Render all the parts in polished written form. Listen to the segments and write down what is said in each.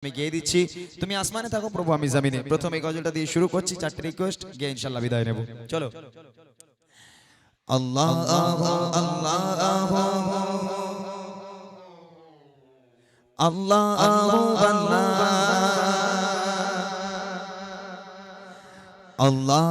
আমি গেয়ে দিচ্ছি, তুমি আসমানে থাকো প্রভু আমি জমিনে। প্রথমে গজলটা দিয়ে শুরু করছি, চারটি রিকোয়েস্ট গিয়ে ইনশাআল্লাহ বিদায় নেব। চলো। আল্লাহ আল্লাহ আল্লাহ আল্লাহ আল্লাহ আল্লাহ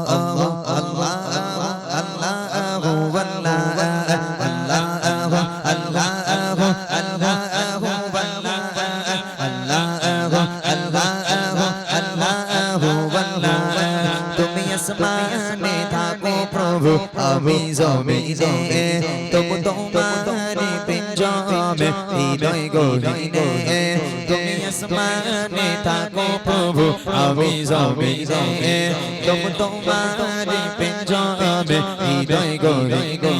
আসমানে থাকো প্রভু আমি জমিনে, তবু তোমারি পিঞ্জমে হৃদয় গহীনে। তুমি আসমানে থাকো প্রভু আমি জমিনে, তবু তোমারি পিঞ্জমে হৃদয় গহীনে।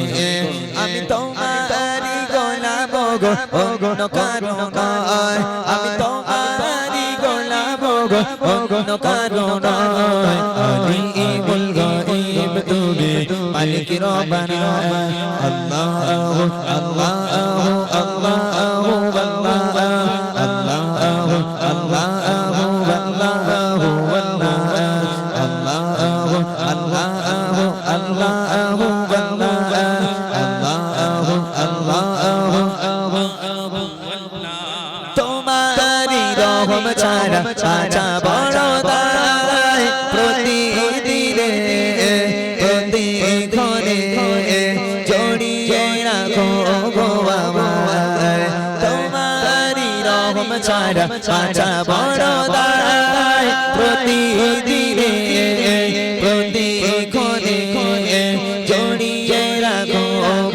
আমি তোমারি গোলাম গো অন্য কারো নয়, আমি তোমারি গোলাম গো অন্য কারো নয়। আলিমুল গায়ব তুমি মালিক রব্বানা। আল্লাহ আল্লাহ আল্লাহ তোমারি রহম ছাড়া ছাড়া বড় দায়, প্রতিদিনে প্রতিক্ষণে জড়িয়ে রাখো গো আমায়। তোমারি রহম ছাড়া ছাড়া বড় দায়, প্রতিদিনে প্রতিক্ষণে জড়িয়ে রাখো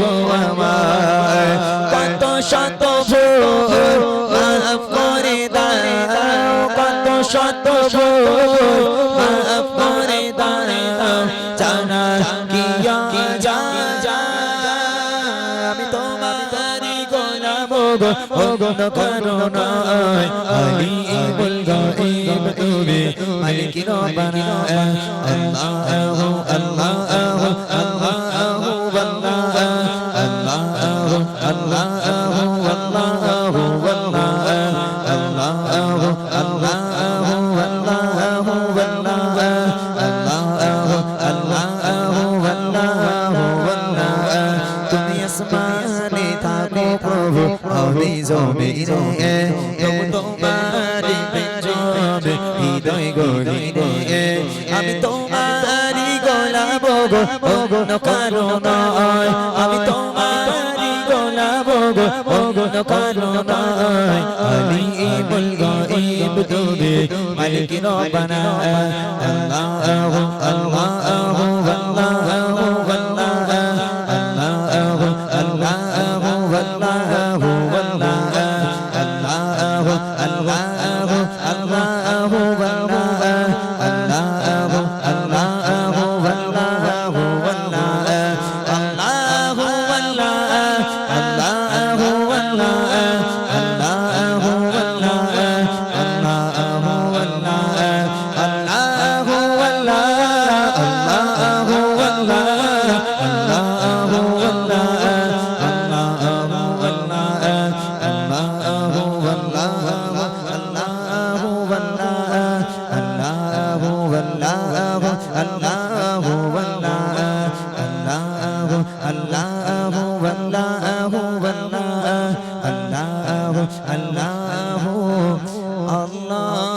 গো আমায়। কত শত ভুল মাফ করে দাও, কত শত ভুল মাফ করে দাও, জানা কি জানা আমি তোমারি গোলাম গো অন্য কারো নয়। আলিমুল গায়ব তুমি মালিক রব্বানা। আল্লাহ আল্লাহ আল্লাহ তুমি আসমানে থাকো প্রভু আমি জমিনে, তবু তোমারি পিঞ্জমে হৃদয় গহীনে। আমি তোমারি গোলাম গো অন্য কারো নয়, আমি তোমারি গোলাম গো অন্য কারো নয়। আলিমুল গায়ব তুমি মালিক রব্বানা। আল্লাহ আল্লাহ Allah